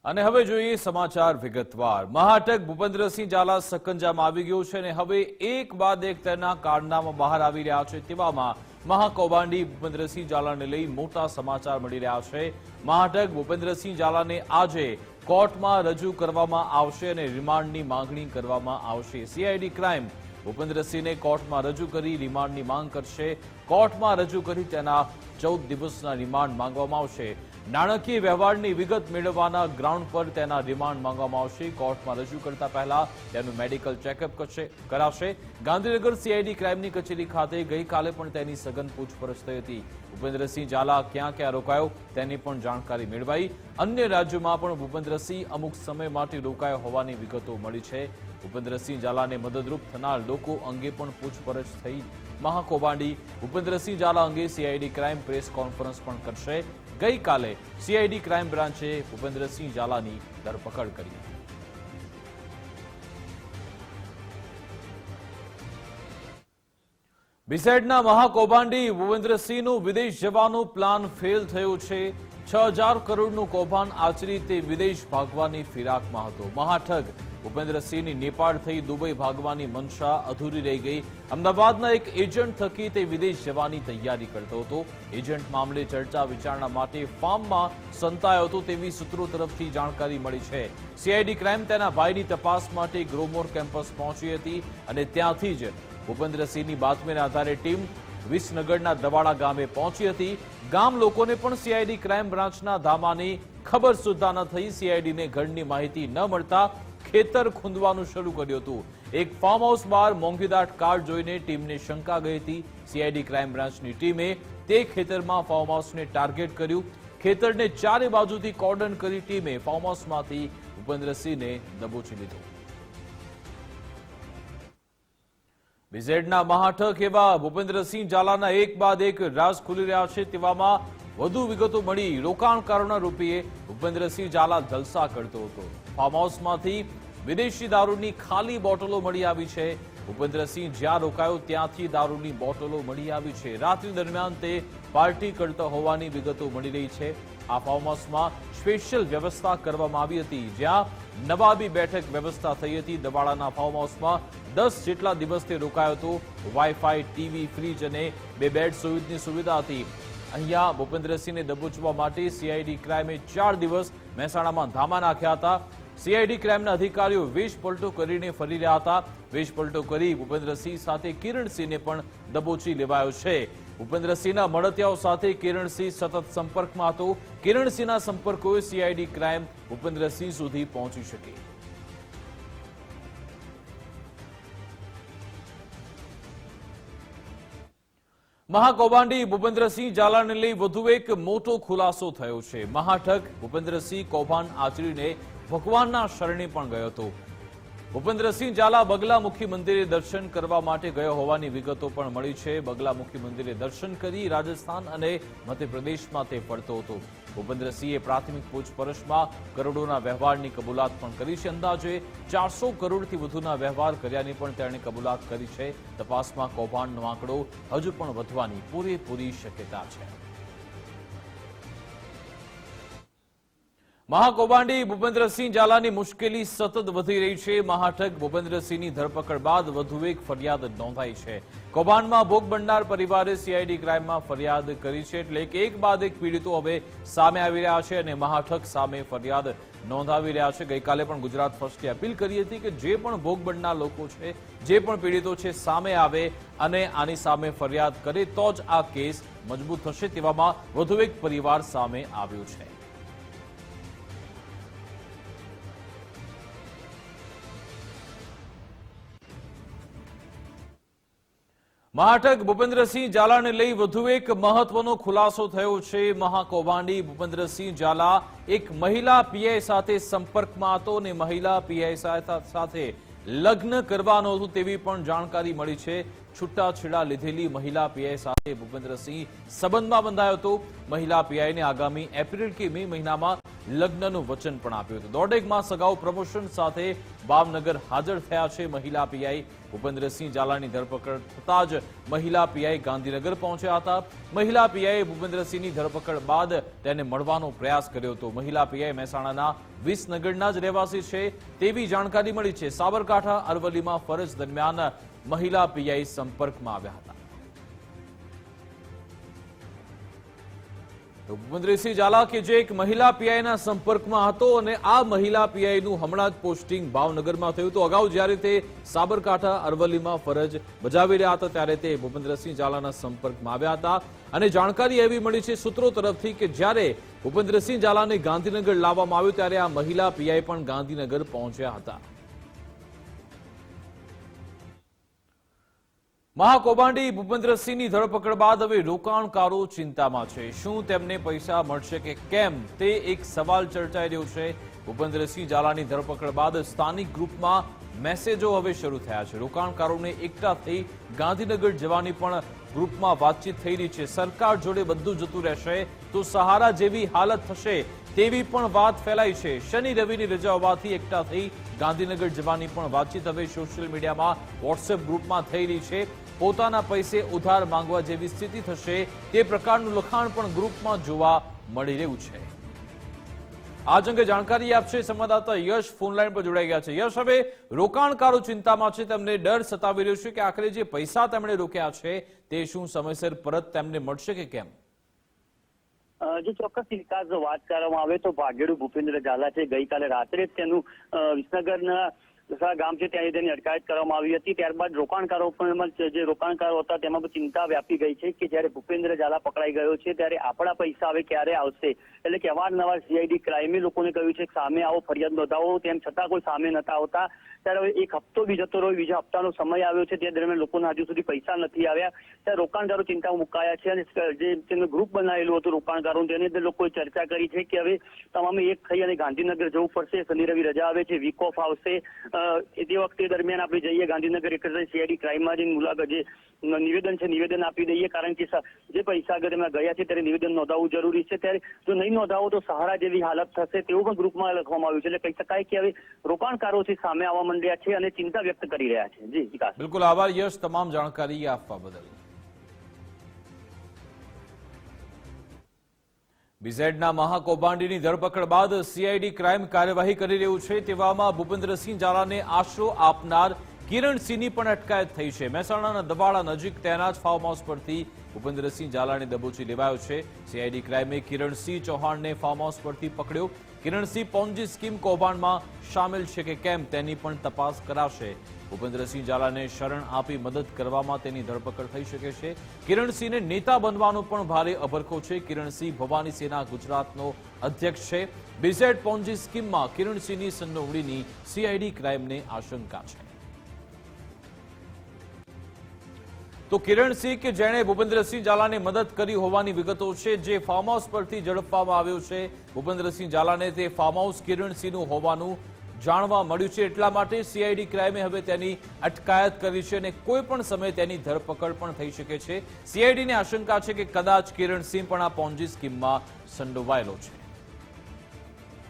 અને હવે જોઈએ સમાચાર વિગતવાર। મહાટક ભૂપેન્દ્રસિંહ ઝાલા સકંજામાં આવી ગયો છે અને હવે એક બાદ એક તેના કારનામા બહાર આવી રહ્યા છે। તેવામાં મહાકૌભાંડી ભૂપેન્દ્રસિંહ ઝાલાને લઈ મોટા સમાચાર મળી રહ્યા છે। મહાટક ભૂપેન્દ્રસિંહ ઝાલાને આજે કોર્ટમાં રજૂ કરવામાં આવશે અને રિમાન્ડની માંગણી કરવામાં આવશે। સીઆઈડી ક્રાઇમ ભૂપેન્દ્રસિંહને કોર્ટમાં રજૂ કરી રિમાન્ડની માંગ કરશે। કોર્ટમાં રજૂ કરી તેના 14 દિવસના રિમાન્ડ માંગવામાં આવશે। નાણાકીય વ્યવહારની વિગત મેળવવાના ગ્રાઉન્ડ પર તેના રિમાન્ડ માંગવામાં આવશે। કોર્ટમાં રજૂ કરતા પહેલા તેનું મેડિકલ ચેકઅપ કરાશે। ગાંધીનગર સીઆઈડી ક્રાઇમની કચેરી ખાતે ગઈકાલે પણ તેની સઘન પૂછપરછ થઈ હતી। ભૂપેન્દ્રસિંહ ઝાલા ક્યાં ક્યાં રોકાયો તેની પણ જાણકારી મેળવાઈ। અન્ય રાજ્યોમાં પણ ભૂપેન્દ્રસિંહ અમુક સમય માટે રોકાયો હોવાની વિગતો મળી છે। ભૂપેન્દ્રસિંહ ઝાલાને મદદરૂપ થનાર લોકો અંગે પણ પૂછપરછ થઈ। મહાકૌભાંડી ભૂપેન્દ્રસિંહ ઝાલા અંગે સીઆઈડી ક્રાઇમ પ્રેસ કોન્ફરન્સ પણ કરશે। ગઈકાલે સીઆઈડી ક્રાઇમ બ્રાન્ચે ભૂપેન્દ્રસિંહ ઝાલાની ધરપકડ કરી હતી। બીસેડના મહાકૌભાંડી ભૂપેન્દ્રસિંહનું વિદેશ જવાનો પ્લાન ફેલ થયો છે। 6000 કરોડનું કૌભાંડ આચરી તે વિદેશ ભાગવાની ફિરાકમાં હતો। મહાઠગ ભૂપેન્દ્રસિંહની નેપાળ થઈ દુબઈ ભાગવાની મનસા અધૂરી રહી ગઈ। અમદાવાદના એક એજન્ટ થકી તે વિદેશ જવાની તૈયારી કરતો હતો। એજન્ટ મામલે ચર્ચા વિચારણા માટે ફાર્મમાં સંતાયો હતો તેવી સૂત્રો તરફથી જાણકારી મળી છે। સીઆઈડી ક્રાઇમ તેના ભાઈની તપાસ માટે ગ્રોમોર કેમ્પસ પહોંચી હતી અને ત્યાંથી જ ભૂપેન્દ્રસિંહની બાતમીના આધારે ટીમ વિસનગરના દવાડા ગામે પહોંચી હતી। ગામ લોકોને પણ સીઆઈડી ક્રાઇમ બ્રાન્ચના ધામાની ખબર સુદ્ધા ન થઈ। સીઆઈડીને ઘરની માહિતી ન મળતા ખેતર ખૂંદવાનું શરૂ કર્યું હતું। એક ફાર્મ હાઉસ બહાર મોંઘીદાટ કાર જોઈને ટીમને શંકા ગઈ હતી। સીઆઈડી ક્રાઇમ બ્રાન્ચની ટીમે તે ખેતરમાં ફાર્મ હાઉસને ટાર્ગેટ કર્યું। ખેતરને ચારે બાજુથી કોર્ડન કરી ટીમે ફાર્મ હાઉસમાંથી ભૂપેન્દ્રસિંહને દબોચી લીધો। બીઝેડના મહાઠગ એવા ભૂપેન્દ્રસિંહ ઝાલાના એક બાદ એક રાજ ખુલી રહ્યા છે। તેવામાં વધુ વિગતો મળી। રોકાણકારોના રૂપિયે ભૂપેન્દ્રસિંહ ઝાલા જલસા કરતો હતો। ફાર્મ હાઉસમાંથી વિદેશી દારૂની ખાલી બોટલો મળી આવી છે। ભૂપેન્દ્રસિંહ જ્યાં રોકાયો ત્યાંથી દારૂની બોટલો મળી આવી છે। રાત્રિ દરમિયાન તે પાર્ટી કરતો હોવાની વિગતો મળી રહી છે। આ ફાર્મ હાઉસમાં સ્પેશિયલ વ્યવસ્થા કરવામાં આવી હતી જ્યાં નવાબી બેઠક વ્યવસ્થા થઈ હતી। દવાડાના ફાર્મ હાઉસમાં 10 જેટલા દિવસ તે રોકાયો હતો। વાઈફાઈ, ટીવી, ફ્રીજ અને 2 બેડ સુવિધાની સુવિધા હતી। અહીંયા ભૂપેન્દ્રસિંહને દબોચવા માટે સીઆઈડી ક્રાઇમે 4 દિવસ મહેસાણામાં ધામા નાખ્યા હતા। સીઆઈડી ક્રાઇમના અધિકારીઓ વેશપલટો કરીને ફરી રહ્યા હતા। વેશપલટો કરી ભૂપેન્દ્રસિંહ સાથે કિરણસિંહને પણ દબોચી લેવાયો છે। ભૂપેન્દ્રસિંહના મળતિયાઓ સાથે કિરણસિંહ સતત સંપર્કમાં હતો। કિરણસિંહના સંપર્કોએ સીઆઈડી ક્રાઇમ ભૂપેન્દ્રસિંહ સુધી પહોંચી શકે। મહાકૌભાંડી ભૂપેન્દ્રસિંહ ઝાલાને લઈ વધુ એક મોટો ખુલાસો થયો છે। મહાઠગ ભૂપેન્દ્રસિંહ કૌભાંડ આચરીને ભગવાનના શરણે પણ ગયો હતો। ભૂપેન્દ્રસિંહ ઝાલા બગલામુખી મંદિરે દર્શન કરવા માટે ગયો હોવાની વિગતો પણ મળી છે। બગલામુખી મંદિરે દર્શન કરી રાજસ્થાન અને મધ્યપ્રદેશમાં તે ફરતો હતો। ભૂપેન્દ્રસિંહે પ્રાથમિક પૂછપરછમાં કરોડોના વ્યવહારની કબૂલાત પણ કરી છે। અંદાજે 400 કરોડથી વધુના વ્યવહાર કર્યાની પણ તેણે કબૂલાત કરી છે। તપાસમાં કૌભાંડનો આંકડો હજુ પણ વધવાની પૂરેપૂરી શક્યતા છે। મહાકૌભાંડી ભૂપેન્દ્રસિંહ ઝાલાની મુશ્કેલી સતત વધી રહી છે। મહાઠગ ભૂપેન્દ્રસિંહની ધરપકડ બાદ વધુ એક ફરિયાદ નોંધાઈ છે। કૌભાંડમાં ભોગ બનનાર પરિવારે સીઆઈડી ક્રાઇમમાં ફરિયાદ કરી છે। એટલે કે એક બાદ એક પીડિતો હવે સામે આવી રહ્યા છે અને મહાઠગ સામે ફરિયાદ નોંધાવી રહ્યા છે। ગઈકાલે પણ ગુજરાત ફર્સ્ટે અપીલ કરી હતી કે જે પણ ભોગ બનનાર લોકો છે, જે પણ પીડિતો છે, સામે આવે અને આની સામે ફરિયાદ કરે તો જ આ કેસ મજબૂત થશે। તેવામાં વધુ એક પરિવાર સામે આવ્યો છે। મહાઠગ ભૂપેન્દ્રસિંહ ઝાલાને લઈ વધુ એક મહત્વનો ખુલાસો થયો છે। મહાકૌભાંડી ભૂપેન્દ્રસિંહ ઝાલા એક મહિલા પીઆઈ સાથે સંપર્કમાં હતો અને મહિલા પીઆઈ સાથે લગ્ન કરવાનો હતો તેવી પણ જાણકારી મળી છે। છૂટાછેડા લીધેલી મહિલા પીઆઈ સાથે ભૂપેન્દ્રસિંહ સંબંધમાં બંધાયો હતો। મહિલા પીઆઈને આગામી એપ્રિલ કે મે મહિનામાં લગ્નનું વચન પણ આપ્યું હતું। દોઢેક માસ અગાઉ પ્રમોશન સાથે ભાવનગર હાજર થયા છે મહિલા પીઆઈ ભૂપેન્દ્રસિંહ ઝાલાની ધરપકડ થતાં જ મહિલા પીઆઈ ગાંધીનગર પહોંચ્યા હતા। મહિલા પીઆઈએ ભૂપેન્દ્રસિંહની ધરપકડ બાદ તેને મળવાનો પ્રયાસ કર્યો હતો। મહિલા પીઆઈ મહેસાણાના વિસનગરના જ રહેવાસી છે તેવી જાણકારી મળી છે। સાબરકાંઠા અરવલ્લીમાં ફરજ દરમિયાન મહિલા પીઆઈ સંપર્કમાં આવ્યા હતા। ભૂપેન્દ્રસિંહ ઝાલા કે જે એક મહિલા પીઆઈના સંપર્કમાં હતો અને આ મહિલા પીઆઈનું હમણાં જ પોસ્ટિંગ ભાવનગરમાં થયું હતું। અગાઉ જ્યારે તે સાબરકાંઠા અરવલ્લીમાં ફરજ બજાવી રહ્યા હતા ત્યારે તે ભૂપેન્દ્રસિંહ ઝાલાના સંપર્કમાં આવ્યા હતા અને જાણકારી એવી મળી છે સૂત્રો તરફથી કે જ્યારે ભૂપેન્દ્રસિંહ ઝાલાને ગાંધીનગર લાવવામાં આવ્યું ત્યારે આ મહિલા પીઆઈ પણ ગાંધીનગર પહોંચ્યા હતા। મહાકૌભાંડી ભૂપેન્દ્રસિંહની ધરપકડ બાદ હવે રોકાણકારો ચિંતામાં છે। શું તેમને પૈસા મળશે કે કેમ તે એક સવાલ ચર્ચાઈ રહ્યો છે। ભૂપેન્દ્રસિંહ ઝાલાની ધરપકડ બાદ સ્થાનિક ગ્રુપમાં મેસેજો હવે શરૂ થયા છે। રોકાણકારોને એકઠા થઈ ગાંધીનગર જવાની પણ ગ્રુપમાં વાતચીત થઈ રહી છે। સરકાર જોડે બધું જતું રહેશે તો સહારા જેવી હાલત થશે તેવી પણ વાત ફેલાઈ છે। શનિ રવિની રજા હોવાથી એકઠા થઈ ગાંધીનગર જવાની પણ વાતચીત હવે સોશિયલ મીડિયામાં વોટ્સએપ ગ્રુપમાં થઈ રહી છે। પોતાના પૈસે ઉધાર માંગવા જેવી સ્થિતિ થશે તે પ્રકારનું લખાણ પણ ગ્રુપમાં જોવા મળી રહ્યું છે। આ અંગે જાણકારી આપશે સંવાદદાતા યશ ફોનલાઈન પર જોડાઈ ગયા છે। યશ, હવે રોકાણકારો ચિંતામાં છે, તેમને ડર સતાવી રહ્યો છે કે આખરે જે પૈસા તેમણે રોક્યા છે તે શું સમયસર પરત તેમને મળશે કે કેમ? જો ચોક્કસ વિકાસ વાત કરવામાં આવે તો ભાગેડુ ભૂપેન્દ્ર ઝાલા છે ગઈકાલે રાત્રે જ તેનું વિસનગરના ગામ છે ત્યાં તેની અટકાયત કરવામાં આવી હતી। ત્યારબાદ રોકાણકારો પણ જે રોકાણકારો હતા તેમાં પણ ચિંતા વ્યાપી ગઈ છે કે જ્યારે ભૂપેન્દ્ર ઝાલા પકડાઈ ગયો છે ત્યારે આપણા પૈસા હવે ક્યારે આવશે। એટલે કે અવારનવાર સીઆઈડી ક્રાઇમે લોકોને કહ્યું છે કે સામે આવો, ફરિયાદ નોંધાવો, તેમ છતાં કોઈ સામે નતા આવતા। ત્યારે હવે એક હપ્તો બી જતો રહ્યો, બીજા હપ્તાનો સમય આવ્યો છે, તે દરમિયાન લોકોના હજુ સુધી પૈસા નથી આવ્યા। ત્યારે રોકાણકારો ચિંતામાં મુકાયા છે અને જે તેમનું ગ્રુપ બનાવેલું હતું રોકાણકારો તેની અંદર લોકોએ ચર્ચા કરી છે કે હવે તમામે એક થઈ અને ગાંધીનગર જવું પડશે। શનિ રવિ રજા આવે છે, વીક ઓફ આવશે, તે વખતે દરમિયાન આપણે જઈએ ગાંધીનગર એક સીઆઈડી ક્રાઇમમાં જઈને મુલાકાત જે નિવેદન છે નિવેદન આપી દઈએ, કારણ કે જે પૈસા અગર એમાં ગયા છે ત્યારે નિવેદન નોંધાવવું જરૂરી છે। ત્યારે જો નહીં નોંધાવો તો સહારા જેવી હાલત થશે તેવું પણ ગ્રુપમાં લખવામાં આવ્યું છે। એટલે કહી શકાય કે હવે રોકાણકારોથી સામે આવવા માંડ્યા છે અને ચિંતા વ્યક્ત કરી રહ્યા છે। જી વિકાસ, બિલકુલ આભાર યશ તમામ જાણકારી આપવા બદલ। બીઝેડના મહાકૌભાંડીની ધરપકડ બાદ સીઆઈડી ક્રાઇમ કાર્યવાહી કરી રહ્યું છે તેવામાં ભૂપેન્દ્રસિંહ ઝાલાને આશરો આપનાર કિરણસિંહની પણ અટકાયત થઈ છે। મહેસાણાના દબાડા નજીક તેના જ ફાર્મ હાઉસ પરથી ભૂપેન્દ્રસિંહ ઝાલાને દબોચી લેવાયો છે। સીઆઈડી ક્રાઇમે કિરણસિંહ ચૌહાણને ફાર્મ હાઉસ પરથી પકડ્યો। કિરણસિંહ પોન્જી સ્કીમ કૌભાંડમાં સામેલ છે કે કેમ તેની પણ તપાસ કરાશે। ભૂપેન્દ્રસિંહ ઝાલાને શરણ આપી મદદ કરવામાં તેની ધરપકડ થઈ શકે છે। કિરણસિંહને નેતા બનવાનો પણ ભારે અભરખો છે। કિરણસિંહ ભવાની સેના ગુજરાતનો અધ્યક્ષ છે। બીઝેડ પોન્જી સ્કીમમાં કિરણસિંહની સંડોવણીની સીઆઈડી ક્રાઇમને આશંકા છે। તો કિરણસિંહ કે જેણે ભૂપેન્દ્રસિંહ ઝાલાને મદદ કરી હોવાની વિગતો છે, જે ફાર્મ હાઉસ પરથી ઝડપવામાં આવ્યો છે ભૂપેન્દ્રસિંહ ઝાલાને, તે ફાર્મ હાઉસ કિરણસિંહનું હોવાનું જાણવા મળ્યું છે। એટલા માટે સીઆઈડી ક્રાઇમે હવે તેની અટકાયત કરી છે અને કોઈ પણ સમયે તેની ધરપકડ પણ થઈ શકે છે। સીઆઈડીને આશંકા છે કે કદાચ કિરણસિંહ પણ આ પોન્જી સ્કીમમાં સંડોવાયેલો છે।